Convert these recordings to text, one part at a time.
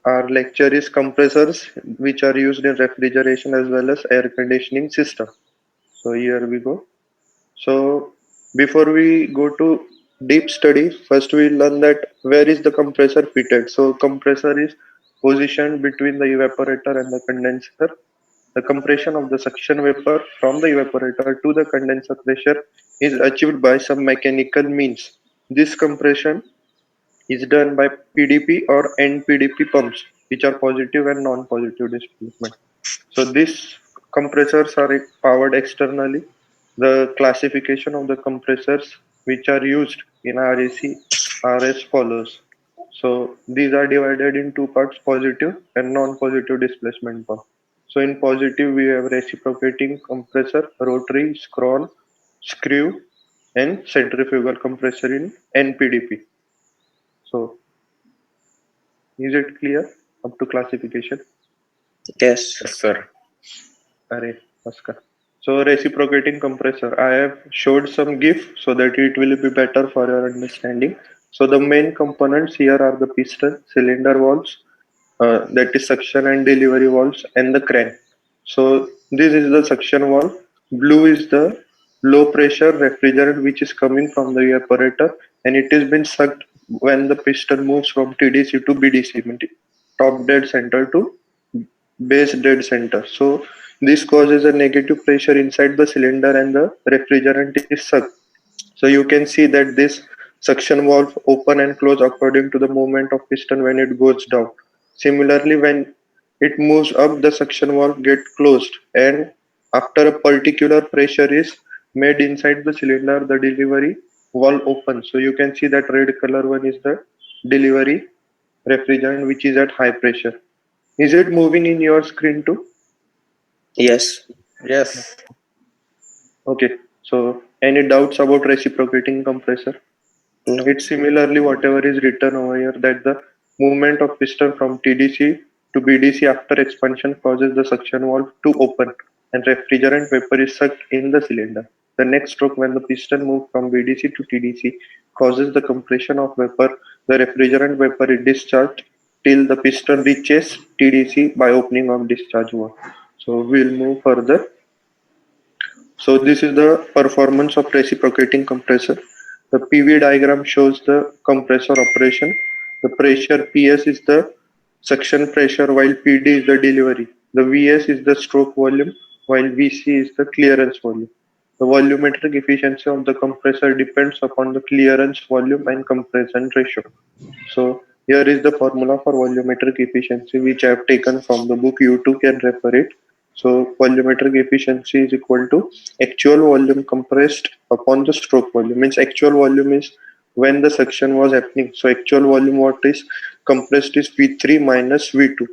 Our lecture is compressors, which are used in refrigeration as well as air conditioning system. So here we go. So before we go to deep study, first we learn that where is the compressor fitted. So compressor is positioned between the evaporator and the condenser. The compression of the suction vapor from the evaporator to the condenser pressure is achieved by some mechanical means. This compression is done by PDP or NPDP pumps, which are positive and non-positive displacement. So these compressors are powered externally. The classification of the compressors which are used in RAC are as follows. So these are divided in two parts, positive and non-positive displacement pump. So in positive we have reciprocating compressor, rotary, screw and centrifugal compressor in NPDP. So is it clear up to classification? Yes. Yes, sir. Array, Oscar. So reciprocating compressor, I have showed some GIF so that it will be better for your understanding. So the main components here are the piston, cylinder valves, that is suction and delivery valves, and the crank. So this is the suction valve. Blue is the low pressure refrigerant which is coming from the evaporator, and it is been sucked when the piston moves from TDC to BDC, meaning top dead center to base dead center. So this causes a negative pressure inside the cylinder and the refrigerant is sucked. So you can see that this suction valve open and close according to the movement of piston when it goes down. Similarly, when it moves up, the suction valve get closed, and after a particular pressure is made inside the cylinder, the delivery valve opens. So you can see that red color one is the delivery refrigerant which is at high pressure. Is it moving in your screen too? Yes. Yes. Okay. So any doubts about reciprocating compressor? No. It's similarly whatever is written over here that the movement of piston from TDC to BDC after expansion causes the suction valve to open and refrigerant vapor is sucked in the cylinder. The next stroke when the piston moves from BDC to TDC causes the compression of vapor. The refrigerant vapor is discharged till the piston reaches TDC by opening of discharge valve. So we'll move further. So this is the performance of reciprocating compressor. The PV diagram shows the compressor operation. The pressure PS is the suction pressure while PD is the delivery. The VS is the stroke volume while VC is the clearance volume. The volumetric efficiency of the compressor depends upon the clearance volume and compression ratio. So here is the formula for volumetric efficiency which I have taken from the book. You too can refer it. So volumetric efficiency is equal to actual volume compressed upon the stroke volume. Means actual volume is when the suction was happening. So actual volume what is compressed is V3 minus V2,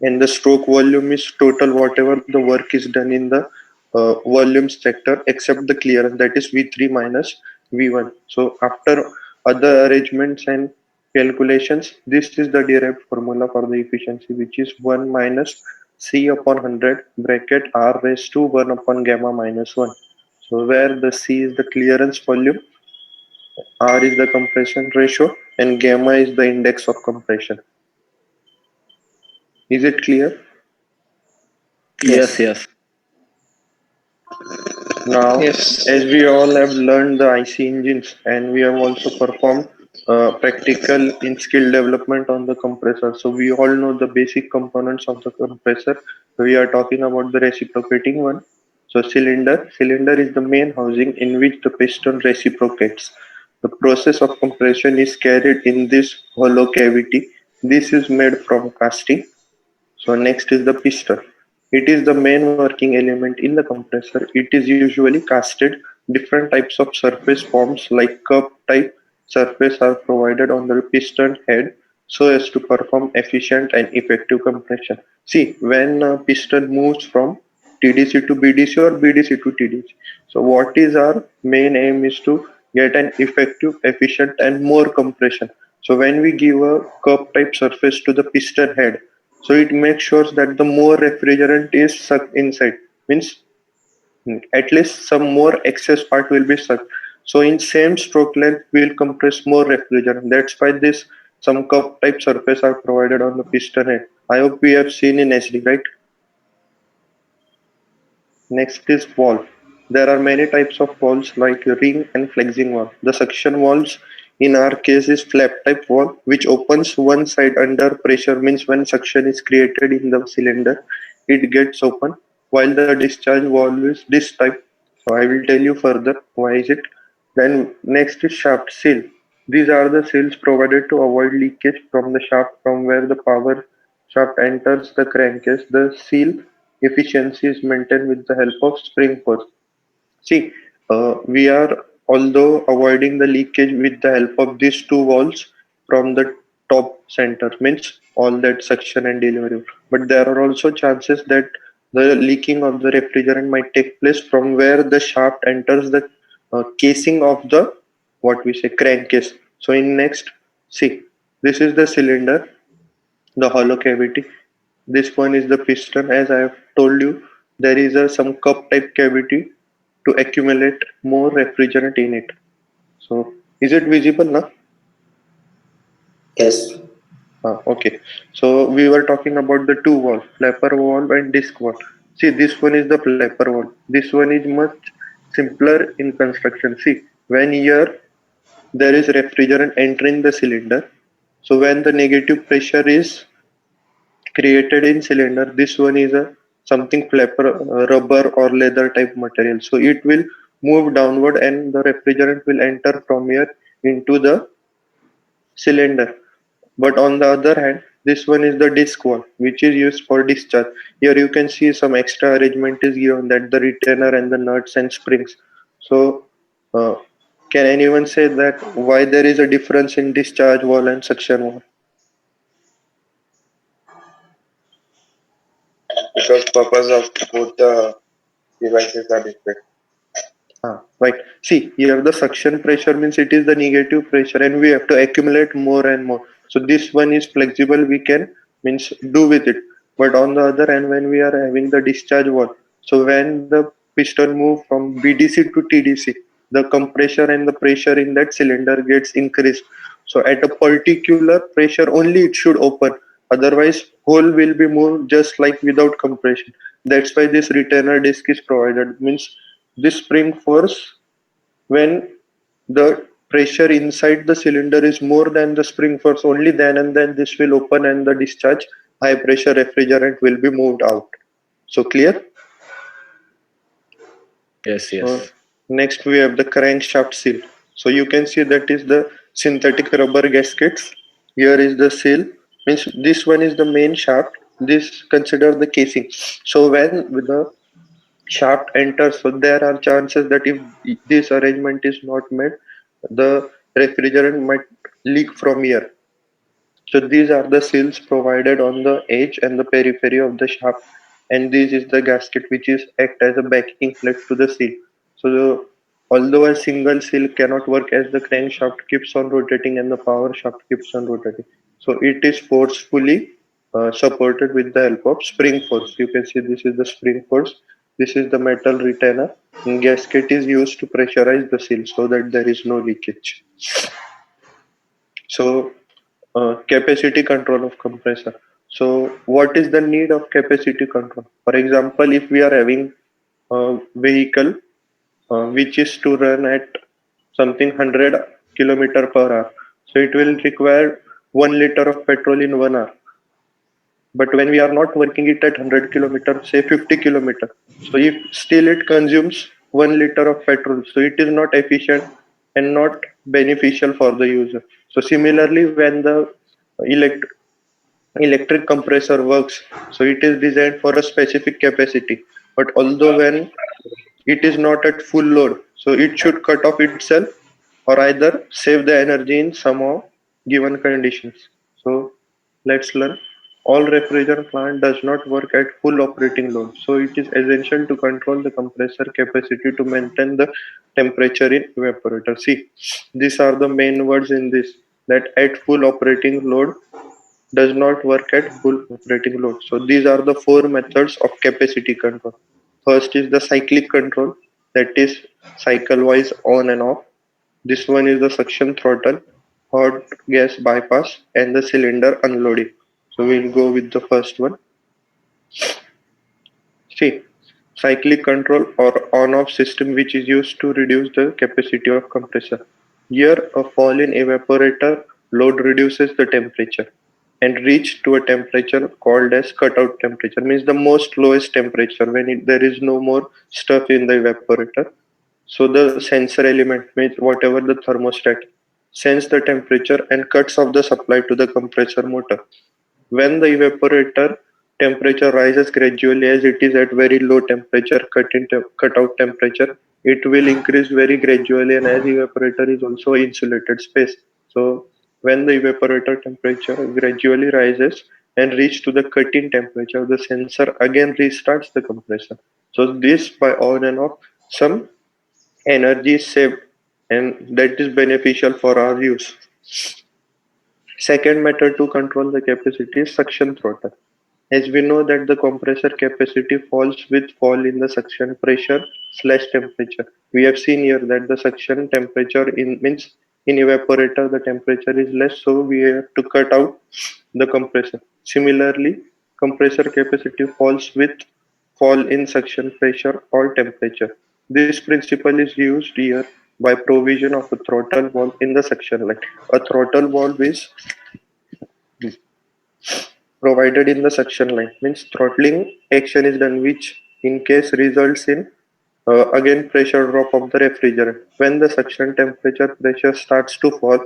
and the stroke volume is total whatever the work is done in the volume sector except the clearance, that is V3 minus V1. So after other arrangements and calculations, this is the derived formula for the efficiency, which is 1 minus C upon 100 bracket R raised to 1 upon gamma minus 1. So where the C is the clearance volume, R is the compression ratio, and gamma is the index of compression. Is it clear? Yes, Yes. yes. Now, Yes. as we all have learned the IC engines and we have also performed practical in skill development on the compressor. So we all know the basic components of the compressor. We are talking about the reciprocating one. So cylinder is the main housing in which the piston reciprocates. The process of compression is carried in this hollow cavity. This is made from casting. So next is the piston. It is the main working element in the compressor. It is usually casted. Different types of surface forms like cup type surface are provided on the piston head so as to perform efficient and effective compression. See, when a piston moves from TDC to BDC or BDC to TDC. So what is our main aim is to get an effective, efficient and more compression. So when we give a cup type surface to the piston head, so it makes sure that the more refrigerant is sucked inside, means at least some more excess part will be sucked. So in same stroke length, we will compress more refrigerant. That's why this some cup type surface are provided on the piston head. I hope we have seen in SD, right? Next is valve. There are many types of valves like ring and flexing valve. The suction valves in our case is flap type valve which opens one side under pressure, means when suction is created in the cylinder it gets open, while the discharge valve is this type. So I will tell you further why is it. Then next is shaft seal. These are the seals provided to avoid leakage from the shaft from where the power shaft enters the crankcase. The seal efficiency is maintained with the help of spring force. See, we are although avoiding the leakage with the help of these two walls from the top center, means all that suction and delivery. But there are also chances that the leaking of the refrigerant might take place from where the shaft enters the casing of the what we say crankcase. So in next, see, this is the cylinder, the hollow cavity. This one is the piston. As I have told you, there is a some cup type cavity to accumulate more refrigerant in it. So is it visible now? Yes. Okay. So we were talking about the two valve, flapper valve and disc valve. See, this one is the flapper valve. This one is much simpler in construction. See, when here there is refrigerant entering the cylinder, so when the negative pressure is created in cylinder, this one is a something flapper, rubber or leather type material, so it will move downward and the refrigerant will enter from here into the cylinder. But on the other hand, this one is the disc valve which is used for discharge. Here you can see some extra arrangement is given, that the retainer and the nuts and springs. So uh, can anyone say that why there is a difference in discharge valve and suction valve? Because purpose of both the devices are different. Right. See, here the suction pressure means it is the negative pressure and we have to accumulate more and more. So this one is flexible, we can means do with it. But on the other hand, when we are having the discharge valve, so when the piston move from BDC to TDC, the compression and the pressure in that cylinder gets increased. So at a particular pressure only it should open. Otherwise, hole will be moved just like without compression. That's why this retainer disc is provided. Means this spring force, when the pressure inside the cylinder is more than the spring force, only then and then this will open and the discharge high pressure refrigerant will be moved out. So clear? Yes, So yes. next we have the crankshaft seal. So you can see that is the synthetic rubber gaskets. Here is the seal. Means this one is the main shaft. This consider the casing. So when the shaft enters, so there are chances that if this arrangement is not made, the refrigerant might leak from here. So these are the seals provided on the edge and the periphery of the shaft, and this is the gasket which is act as a backing plate to the seal. So although a single seal cannot work, as the crankshaft keeps on rotating and the power shaft keeps on rotating, so it is forcefully supported with the help of spring force. You can see this is the spring force. This is the metal retainer. And gasket is used to pressurize the seal so that there is no leakage. So capacity control of compressor. So what is the need of capacity control? For example, if we are having a vehicle which is to run at something 100 kilometer per hour, so it will require 1 liter of petrol in 1 hour. But when we are not working it at 100 kilometer, say 50 kilometer, so if still it consumes 1 liter of petrol, so it is not efficient and not beneficial for the user. So similarly, when the elect- electric compressor works, so it is designed for a specific capacity, but although when it is not at full load, so it should cut off itself or either save the energy in somehow given conditions. So let's learn. All refrigerant plant does not work at full operating load, so it is essential to control the compressor capacity to maintain the temperature in evaporator. See, these are the main words in this, that at full operating load does not work at full operating load. So these are the four methods of capacity control. First is the cyclic control, that is cycle wise on and off. This one is the suction throttle. hot gas bypass, and the cylinder unloading. So we'll go with the first one. See, cyclic control or on-off system which is used to reduce the capacity of compressor. Here, a fall in evaporator load reduces the temperature and reach to a temperature called as cutout temperature, means the most lowest temperature when there is no more stuff in the evaporator. So the sensor element, means whatever the thermostat, sense the temperature and cuts off the supply to the compressor motor. When the evaporator temperature rises gradually as it is at very low temperature, cutout temperature, it will increase very gradually, and as evaporator is also insulated space. So when the evaporator temperature gradually rises and reach to the cut-in temperature, the sensor again restarts the compressor. So this by on and off, some energy is saved, and that is beneficial for our use. Second method to control the capacity is suction throttle. As we know that the compressor capacity falls with fall in the suction pressure slash temperature. We have seen here that the suction temperature in means in evaporator the temperature is less, so we have to cut out the compressor. Similarly, compressor capacity falls with fall in suction pressure or temperature. This principle is used here by provision of a throttle valve in the suction line. A throttle valve is provided in the suction line, means throttling action is done which in case results in again pressure drop of the refrigerant. When the suction temperature pressure starts to fall,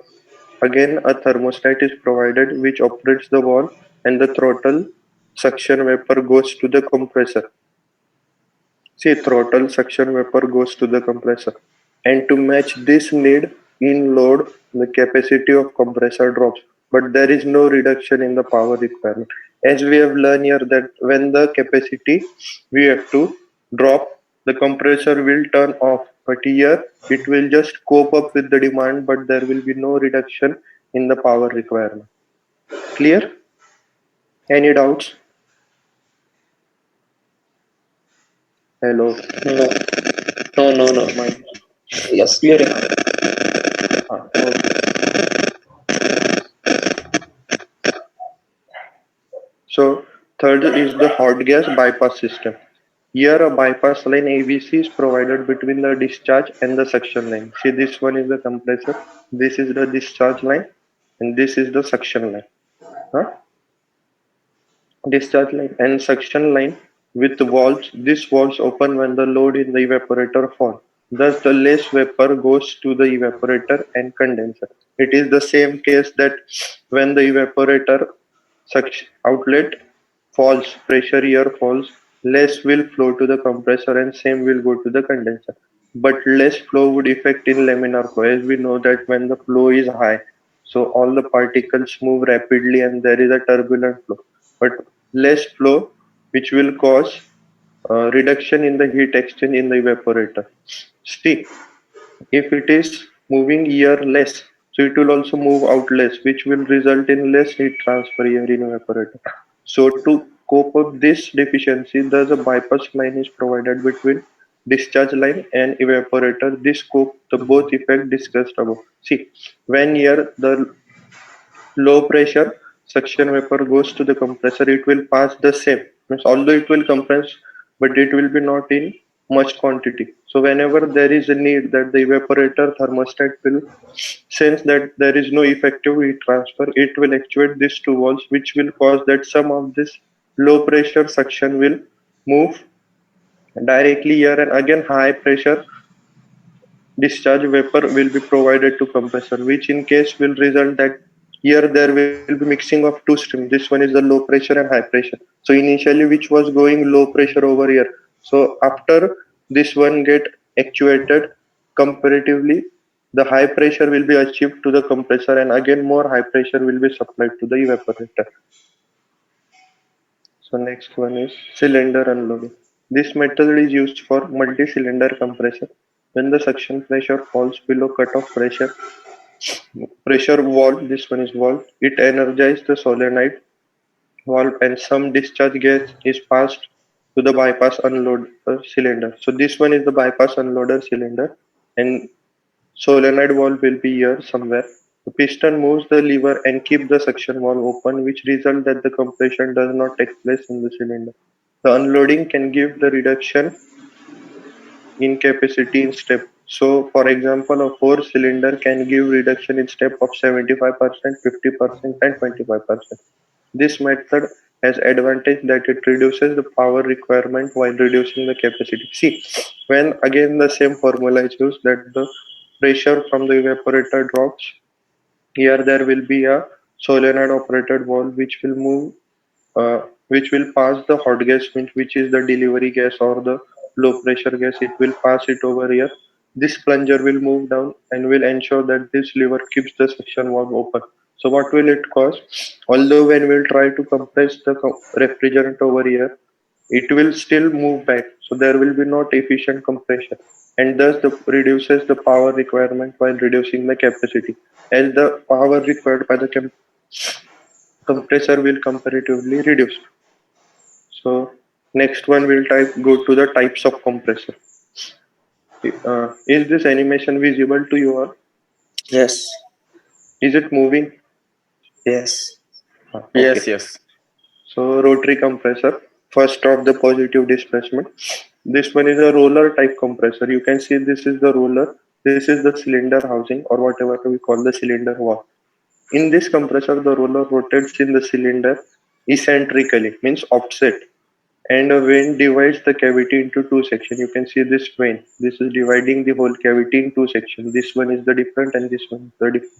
again a thermostat is provided which operates the valve and the throttle suction vapor goes to the compressor. See, throttle suction vapor goes to the compressor. And to match this need in load, the capacity of compressor drops, but there is no reduction in the power requirement. As we have learned here that when the capacity we have to drop, the compressor will turn off. But here it will just cope up with the demand, but there will be no reduction in the power requirement. Clear? Any doubts? Hello. No, no. My, Yes, clear enough. okay. So third is the hot gas bypass system. Here a bypass line ABC is provided between the discharge and the suction line. See, this one is the compressor, this is the discharge line, and this is the suction line. Huh? Discharge line and suction line with valves. These valves open when the load in the evaporator falls. Thus, the less vapor goes to the evaporator and condenser. It is the same case that when the evaporator suction outlet falls, pressure here falls, less will flow to the compressor and same will go to the condenser. But less flow would affect in laminar flow, as we know that when the flow is high, so all the particles move rapidly and there is a turbulent flow. But less flow, which will cause reduction in the heat exchange in the evaporator. See, if it is moving here less, so it will also move out less, which will result in less heat transfer here in evaporator. So to cope up this deficiency, thus a bypass line is provided between discharge line and evaporator. This cope the both effect discussed above. See, when here the low pressure suction vapor goes to the compressor, it will pass the same. Means although it will compress, but it will be not in much quantity. So whenever there is a need that the evaporator thermostat will sense that there is no effective heat transfer, it will actuate these two valves, which will cause that some of this low pressure suction will move directly here, and again high pressure discharge vapor will be provided to compressor, which in case will result that here there will be mixing of two streams. This one is the low pressure and high pressure. So initially which was going low pressure over here. So after this one get actuated, comparatively the high pressure will be achieved to the compressor, and again more high pressure will be supplied to the evaporator. So next one is cylinder unloading. This method is used for multi-cylinder compressor. When the suction pressure falls below cutoff pressure valve, this one is valve, it energizes the solenoid valve and some discharge gas is passed to the bypass unloader cylinder. So this one is the bypass unloader cylinder, and solenoid valve will be here somewhere, The piston moves the lever and keeps the suction valve open, which results that the compression does not take place in the cylinder. The unloading can give the reduction in capacity in step. So, for example, a four-cylinder can give reduction in step of 75%, 50%, and 25%. This method has advantage that it reduces the power requirement while reducing the capacity. See, when again the same formula is used, that the pressure from the evaporator drops, here there will be a solenoid operated valve which will pass the hot gas, which is the delivery gas or the low pressure gas. It will pass it over here. This plunger will move down and will ensure that this lever keeps the suction valve open. So what will it cause? Although when we'll try to compress the refrigerant over here, it will still move back. So there will be not efficient compression, and thus the reduces the power requirement while reducing the capacity, as the power required by the compressor will comparatively reduce. So next one we'll go to the types of compressor. Is this animation visible to you all? Yes. Is it moving? Yes. Okay. Yes. So rotary compressor, first of the positive displacement. This one is a roller type compressor. You can see this is the roller. This is the cylinder housing or whatever we call the cylinder wall. In this compressor, the roller rotates in the cylinder eccentrically, means offset, and a vane divides the cavity into two sections. You can see this vane. This is dividing the whole cavity in two sections. This one is the different and this one is the different.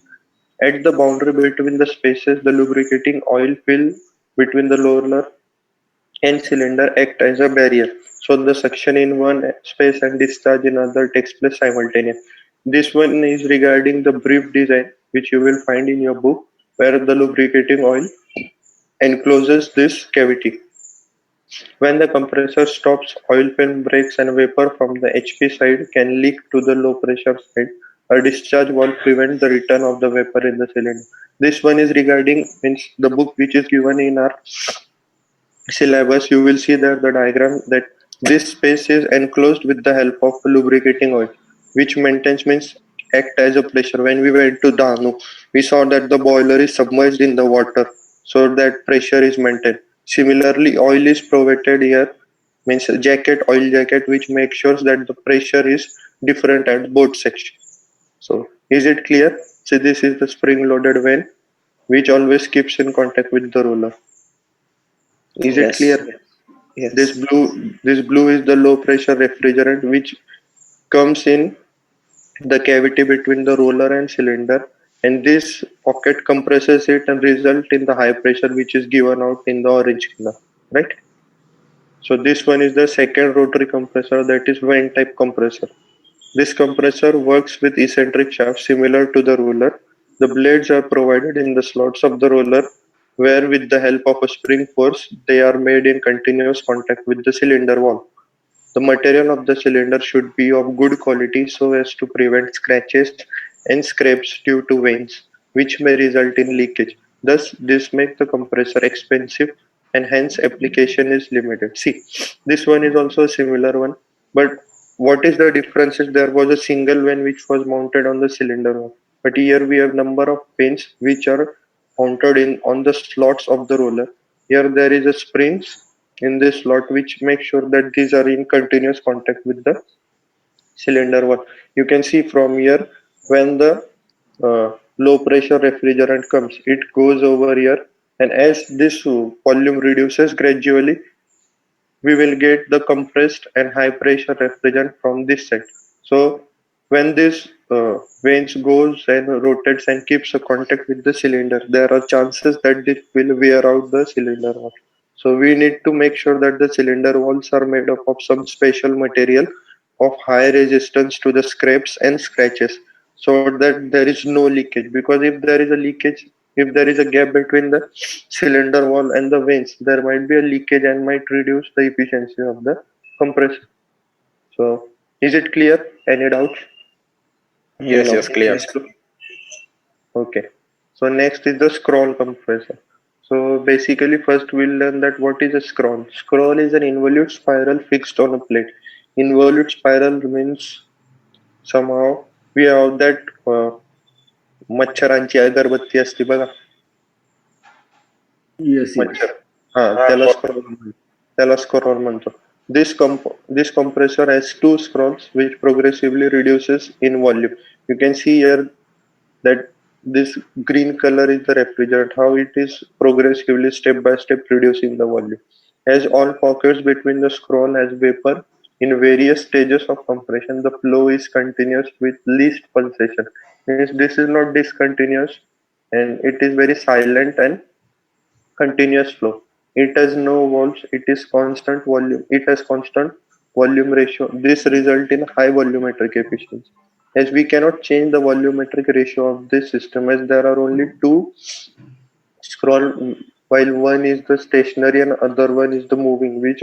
At the boundary between the spaces, the lubricating oil fill between the roller and cylinder act as a barrier. So the suction in one space and discharge in another takes place simultaneously. This one is regarding the brief design, which you will find in your book, where the lubricating oil encloses this cavity. When the compressor stops, oil film breaks and vapor from the HP side can leak to the low pressure side. A discharge valve prevents the return of the vapor in the cylinder. This one is regarding means the book which is given in our syllabus. You will see that the diagram that this space is enclosed with the help of lubricating oil, which maintains means act as a pressure. When we went to Dahanu, we saw that the boiler is submerged in the water, so that pressure is maintained. Similarly, oil is provided here, means a jacket, oil jacket, which makes sure that the pressure is different at both sections. So, is it clear? So, this is the spring-loaded vane, which always keeps in contact with the roller. Is it Yes. clear? This Yes. blue is the low pressure refrigerant which comes in the cavity between the roller and cylinder, and this pocket compresses it and result in the high pressure which is given out in the orange color, right? So this one is the second rotary compressor, that is vane type compressor. This compressor works with eccentric shafts similar to the roller. The blades are provided in the slots of the roller, where with the help of a spring force they are made in continuous contact with the cylinder wall. The material of the cylinder should be of good quality so as to prevent scratches and scrapes due to veins, which may result in leakage. Thus, this makes the compressor expensive and hence application is limited. See, this one is also a similar one, but what is the difference is there was a single vane which was mounted on the cylinder wall, but here we have number of vanes which are mounted in on the slots of the roller. Here there is a springs in this slot which make sure that these are in continuous contact with the cylinder wall. You can see from here when the low pressure refrigerant comes, it goes over here, and as this volume reduces gradually, we will get the compressed and high pressure refrigerant from this side. So when this veins goes and rotates and keeps a contact with the cylinder, there are chances that it will wear out the cylinder wall. So we need to make sure that the cylinder walls are made up of some special material of high resistance to the scrapes and scratches, so that there is no leakage. Because if there is a leakage, if there is a gap between the cylinder wall and the vanes, there might be a leakage and might reduce the efficiency of the compressor. So, is it clear? Any doubts? No. Clear. Yes. Okay. So next is the scroll compressor. So basically, first we'll learn that what is a scroll. Scroll is an involute spiral fixed on a plate. Involute spiral means somehow we have that मच्छरांची अगरबत्ती असते बघा, Yes, yes. मच्छर, त्याला scroll म्हणतो. This compressor has two scrolls which progressively reduces in volume. You can see here that this green color is the refrigerant, how it is progressively step by step reducing the volume. As all pockets between the scroll has vapor in various stages of compression, the flow is continuous with least pulsation. Means this is not discontinuous and it is very silent and continuous flow. It has no walls, it is constant volume, it has constant volume ratio. This result in high volumetric efficiency. As we cannot change the volumetric ratio of this system, as there are only two scroll, while one is the stationary and other one is the moving, which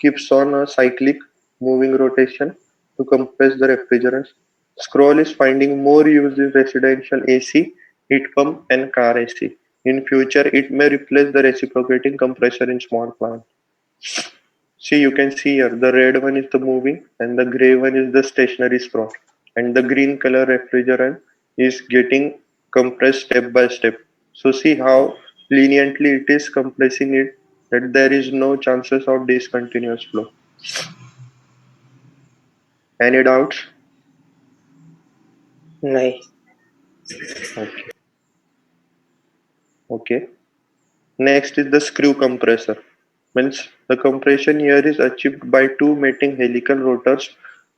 keeps on a cyclic moving rotation to compress the refrigerants. Scroll is finding more use in residential AC, heat pump and car AC. In future, it may replace the reciprocating compressor in small plants. See, you can see here, the red one is the moving and the gray one is the stationary scroll. And the green color refrigerant is getting compressed step by step. So see how leniently it is compressing it, that there is no chances of discontinuous flow. Any doubts? नहीं. Okay. Okay. Next is the screw compressor. Means the compression here is achieved by two mating helical rotors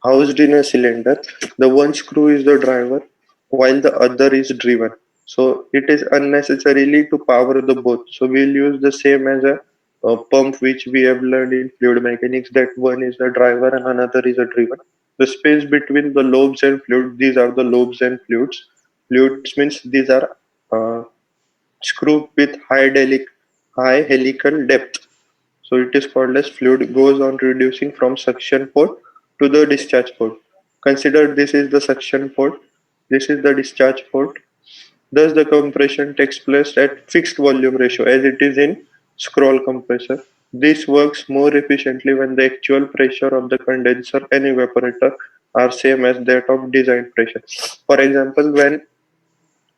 housed in a cylinder. The one screw is the driver while the other is driven. So it is unnecessarily to power the both. So we'll use the same as a pump which we have learned in fluid mechanics, that one is the driver and another is a driven. The space between the lobes and fluids, these are the lobes and fluids. Fluids means these are uh, screw with high helical depth. So it is called as fluid goes on reducing from suction port to the discharge port. Consider this is the suction port, this is the discharge port. Thus the compression takes place at fixed volume ratio as it is in scroll compressor. This works more efficiently when the actual pressure of the condenser and evaporator are same as that of design pressure. For example, when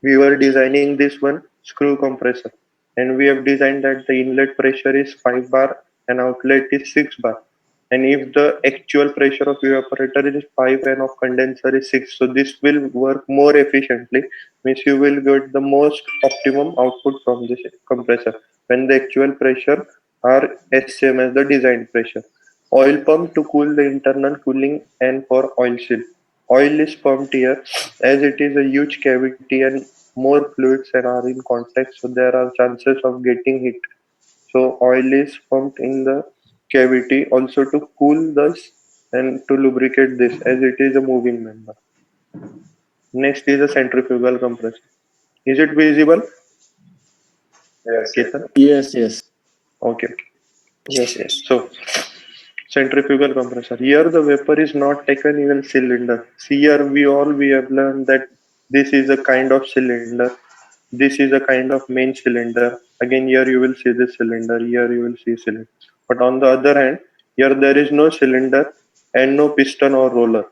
we were designing this one screw compressor and we have designed that the inlet pressure is 5 bar and outlet is 6 bar, and if the actual pressure of evaporator is 5 and of condenser is 6, so this will work more efficiently, means you will get the most optimum output from this compressor when the actual pressure are same as the design pressure. Oil pump to cool the internal cooling and for oil seal. Oil is pumped here as it is a huge cavity and more fluids and are in contact, so there are chances of getting heat. So oil is pumped in the cavity also to cool this and to lubricate this as it is a moving member. Next is a centrifugal compression. Is it visible? Yes. Ketan? Yes, yes. Okay. Yes, yes. So centrifugal compressor. Here the vapor is not taken in a cylinder. See here we have learned that this is a kind of cylinder. This is a kind of main cylinder. Again here you will see this cylinder. Here you will see cylinder. But on the other hand, here there is no cylinder and no piston or roller.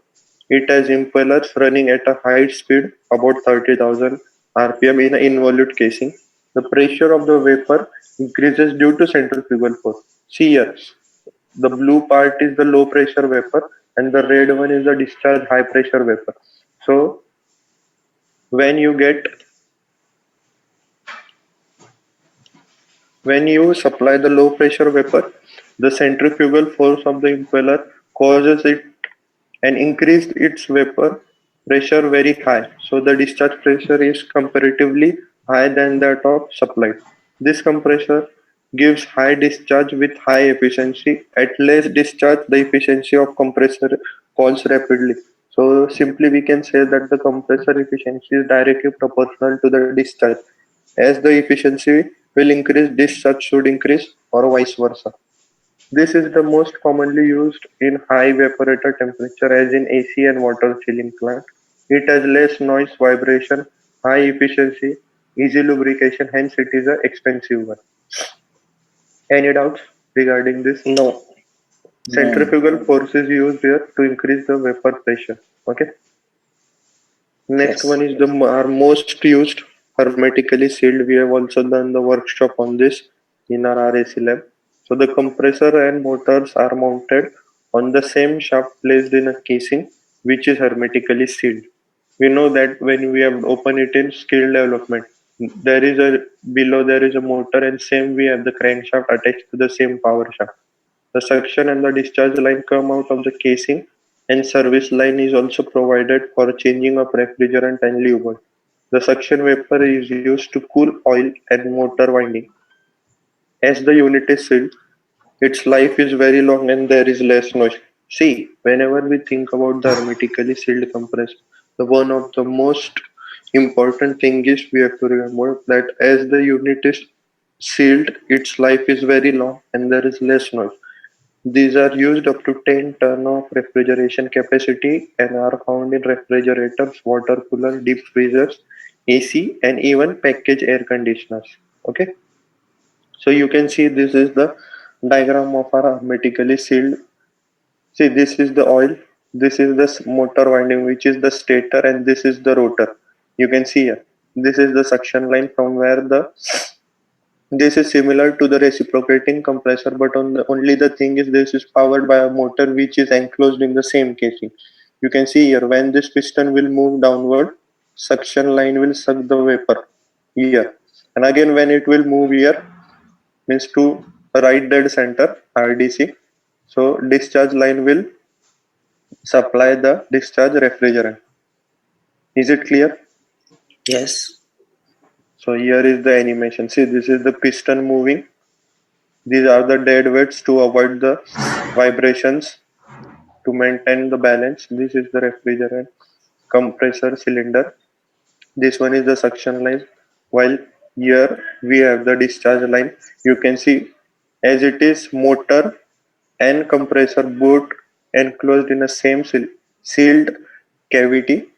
It has impellers running at a high speed, about 30,000 rpm in an involute casing. The pressure of the vapor increases due to centrifugal force. See here, the blue part is the low pressure vapor and the red one is the discharge high pressure vapor. So when you get when you supply the low pressure vapor, the centrifugal force of the impeller causes it and increased its vapor pressure very high. So the discharge pressure is comparatively higher than that of supplied. This compressor gives high discharge with high efficiency. At less discharge, the efficiency of compressor falls rapidly. So simply we can say that the compressor efficiency is directly proportional to the discharge. As the efficiency will increase, discharge should increase or vice versa. This is the most commonly used in high evaporator temperature as in AC and water chilling plant. It has less noise, vibration, high efficiency, easy lubrication, hence it is an expensive one. Any doubts regarding this? No. No. no. Centrifugal force is used here to increase the vapor pressure. Okay. Next is the displacement. Displacement is the speed with which the vapor moves from one point to another. It is the speed with which the vapor moves from one point to another. It is the speed with which the vapor moves from one point to another. Next Yes. one is our most used, hermetically sealed. We have also done the workshop on this in our RAC lab. So the compressor and motors are mounted on the same shaft placed in a casing which is hermetically sealed. We know that when we have opened it in skill development, there is a below there is a motor, and same we have the crankshaft attached to the same power shaft. The suction and the discharge line come out of the casing, and service line is also provided for changing of refrigerant and lubricant. The suction vapor is used to cool oil and motor winding. As the unit is sealed, its life is very long and there is less noise. See, whenever we think about the hermetically sealed compressor, the one of the most important thing is we have to remember that as the unit is sealed, its life is very long and there is less noise. These are used up to 10 ton of refrigeration capacity and are found in refrigerators, water cooler, deep freezers, AC, and even package air conditioners. Okay, so you can see this is the diagram of our hermetically sealed. See, this is the oil, this is the motor winding, which is the stator, and this is the rotor. You can see here. This is the suction line from where the this is similar to the reciprocating compressor, but only the thing is this is powered by a motor which is enclosed in the same casing. You can see here when this piston will move downward, suction line will suck the vapor here, and again when it will move here means to right dead center RDC. So discharge line will supply the discharge refrigerant. Is it clear? Yes. So here is the animation. See, this is the piston moving. These are the dead weights to avoid the vibrations to maintain the balance. This is the refrigerant compressor cylinder. This one is the suction line. While here we have the discharge line. You can see as it is motor and compressor both enclosed in a same sealed cavity.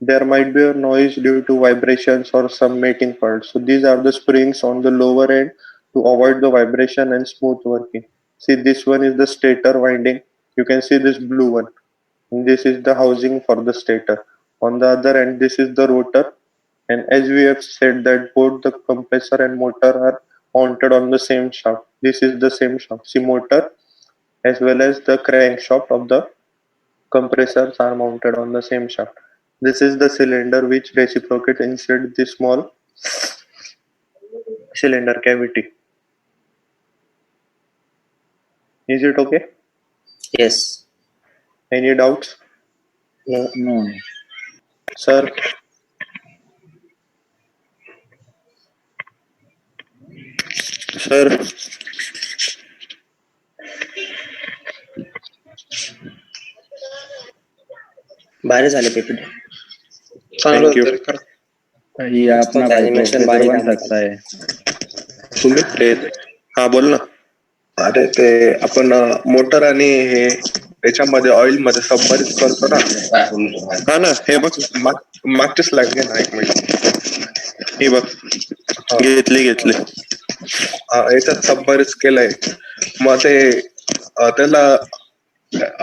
There might be a noise due to vibrations or some mating faults. So these are the springs on the lower end to avoid the vibration and smooth working. See, this one is the stator winding. You can see this blue one. This is the housing for the stator. On the other end, this is the rotor. And as we have said that both the compressor and motor are mounted on the same shaft. This is the same shaft. See, motor as well as the crankshaft of the compressors are mounted on the same shaft. This is the cylinder which reciprocates inside the small cylinder cavity. Is it okay? Yes. Any doubts? No. No. Sir, sir, भारी झाले PPT. चांगलं thank you. होतं रे खरं. ये अपना भाई animation professor भारी बन काढलं सकता है. तुम्ही ते हा बोल ना. अरे ते आपण मोटर आणि हे त्याच्यामध्ये ऑइल मध्ये सबमरीज करतो ना. हा ना, हे बघ, मागची स्लाइड घे ना, एक मिनिट. हे बघ, घेतली. याच्यात सबमरीज केलंय. मग ते त्याला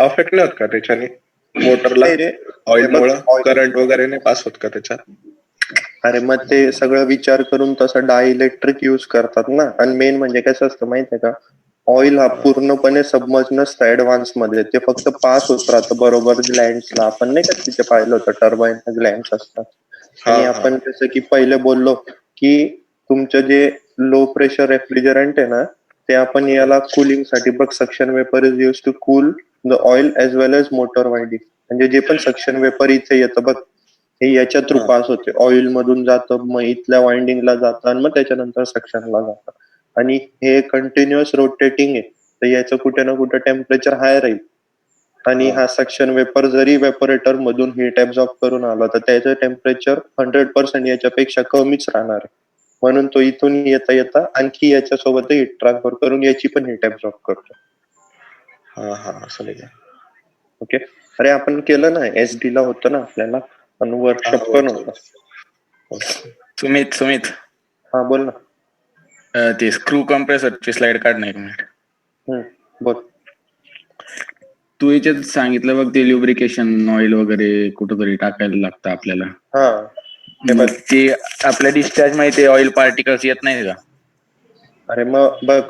अफेक्ट नाही होत का त्याच्याने मोटरला? नाही रे, ऑइल बघ, मुळे करंट वगैरे नाही पास होत का त्याच्यात? अरे मग ते सगळं विचार करून तसं डायइलेक्ट्रिक यूज करतात ना. आणि मेन म्हणजे कसं असतं माहितीये का, ऑइल हा पूर्णपणे सबमर्ज नसतं ऍडव्हान्स मध्ये. ते फक्त पास होत राहतं बरोबर ग्लँड्सला. आपण नाही का तिथे पाहिलं होतं टर्बाईन ग्लँड्स असतात. आणि आपण जसं की पहिले बोललो की तुमचं जे लो प्रेशर रेफ्रिजरंट आहे ना, ते आपण याला कुलिंग साठी बघ, suction vapour is use to cool the oil as well as motor winding. म्हणजे जे पण सक्शन वेपर इथे येतं बघ, हे याच्या थ्रू पास होते. ऑइल मधून जातं, मग इथल्या वाइंडिंगला जातं आणि मग त्याच्यानंतर सक्शनला जातं. आणि हे कंटिन्युअस रोटेटिंग आहे, तर याचं कुठे ना कुठे टेम्परेचर हाय राहील. आणि हा सक्शन वेपर जरी वेपोरेटर मधून हीट ऍब्झॉर्ब करून आला तर त्याचं टेम्परेचर 100% याच्यापेक्षा कमीच राहणार आहे. म्हणून तो इथून येता आणखी याच्यासोबत हीट ट्रान्सफर करून याची पण हीट ऍब्झॉर्ब करतो. असं नाही का? ओके, अरे आपण केलं ना, SD ला होतं ना आपल्याला, पण वर्कशॉप पण होतं. सुमित हा बोल ना. ते स्क्रू कम्प्रेसरची स्लाइड काढ ना एक मिनिट. बोल. तू याच्यात सांगितलं बघ ते ल्युब्रिकेशन ऑइल वगैरे कुठंतरी टाकायला लागतं आपल्याला. हा मग ते आपल्या डिस्चार्ज मध्ये ऑइल पार्टिकल्स येत नाही का? अरे मग बघ,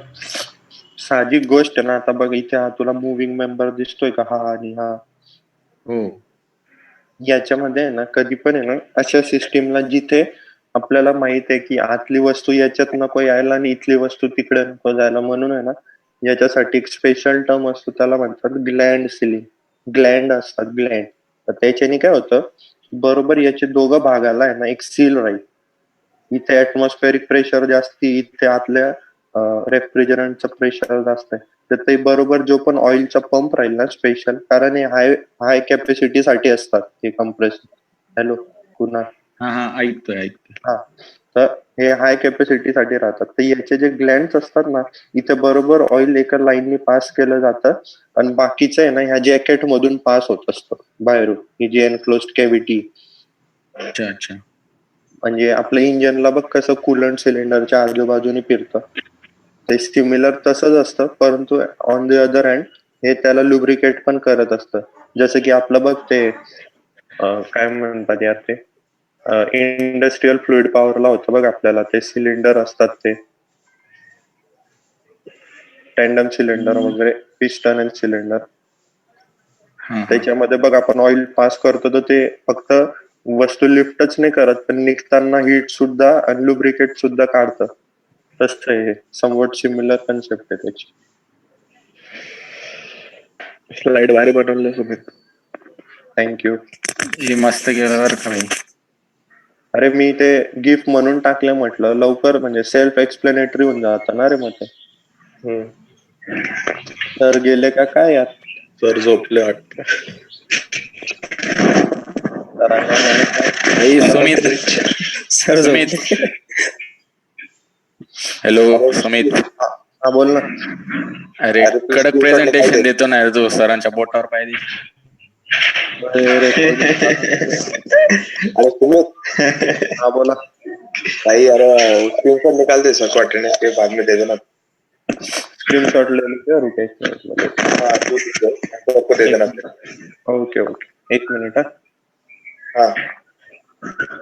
साहजिक गोष्ट आहे ना. आता बघ इथे हा तुला मुव्हिंग मेंबर दिसतोय का, हा आणि हा. हो. याच्यामध्ये आहे ना कधी पण आहे ना अशा सिस्टीमला जिथे आपल्याला माहित आहे की आतली वस्तू याच्यात नको यायला आणि इथली वस्तू तिकडे नको जायला, म्हणून आहे ना याच्यासाठी एक स्पेशल टर्म असतो, त्याला म्हणतात ग्लँड सिलिंग. ग्लँड असतात, ग्लँड. तर त्याच्याने काय होतं, बरोबर याचे दोघं भागाला आहे ना एक सील राहील. इथे ऍटमॉस्फेरिक प्रेशर जास्ती, इथे आतल्या रेफ्रिजरंटचं प्रेशर जास्त आहे. तर ते बरोबर जो पण ऑइलचा पंप राहील ना स्पेशल, कारण हे हाय कॅपॅसिटी साठी असतात हे कंप्रेसर. हॅलो कुणाल? हा ऐकतोय. हा, तर हे हाय कॅपॅसिटी साठी राहतात. तर याचे जे ग्लँड्स असतात ना, इथे बरोबर ऑइल एका लाईननी पास केलं जातं आणि बाकीचं आहे ना ह्या जॅकेट मधून पास होत असतं बाहेरून, ही जी एनक्लोज्ड कॅव्हिटी. अच्छा. म्हणजे आपल्या इंजिनला बघ कसं कूलंट सिलेंडरच्या आजूबाजूने फिरतं, ते सिमिलर तसंच असतं, परंतु ऑन द अदर हँड हे त्याला लुब्रिकेट पण करत असतं. जसं की आपलं बघ ते काय म्हणतात यार, ते इंडस्ट्रियल फ्लुइड पॉवरला होतं बघ आपल्याला, ते सिलेंडर असतात ते टँडम सिलेंडर वगैरे, पिस्टन अँड सिलेंडर. त्याच्यामध्ये बघ आपण ऑइल पास करतो तर ते फक्त वस्तू लिफ्टच नाही करत, पण निघताना हीट सुद्धा आणि लुब्रिकेट सुद्धा काढतं. तसं हे समवट सिमिलर कन्सेप्ट आहे त्याची. स्लाइड भारी बनवलं सुमित. थँक्यू. हे मस्त केलं बरं का भाई. अरे मी ते गिफ्ट म्हणून टाकलं, म्हटलं लवकर म्हणजे सेल्फ एक्सप्लेनेटरी होऊन जातं ना रे मग ते. तर गेले का काय यार? सर झोपले वाटतं. सुमित. सर सुमित. झोपले. हॅलो सुमित. हा बोल ना. अरे कडक प्रेझेंटेशन देतो ना तू, सरांच्या बोटावर पाहिजे. अरे सुमित, हा बोला. भाई यार स्क्रीनशॉट निकाल दे सर को अटेंडेंस के बाद में दे देना. स्क्रीनशॉट ले लेते हैं, रुके सबको दे देना. ओके ओके, एक मिनट. हाँ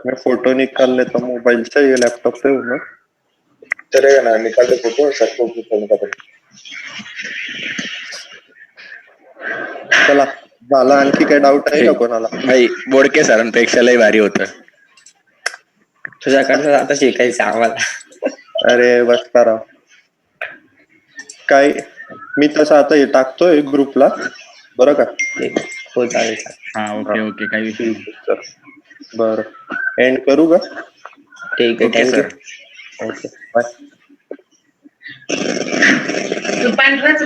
मैं फोटो निकाल लेता हूँ मोबाइल से, ये लैपटॉप पे हूँ ना. चलेगा ना, निकाल दे फोटो, सबको निकाल. चला, झाला. आणखी काय डाऊट आहे का कोणाला? भाई बोडके सरांपेक्षा लय भारी होतं. तुझ्याकडनं आता शिकायचं आम्हाला. अरे बस करा. काय मी तसं आता हे टाकतोय ग्रुपला, बरं का? हो चालेल. हा ओके काही विषय नाही. बरं, एंड करू का? ठीक आहे, ओके थँक्यू. Okay bye. तू पांढराच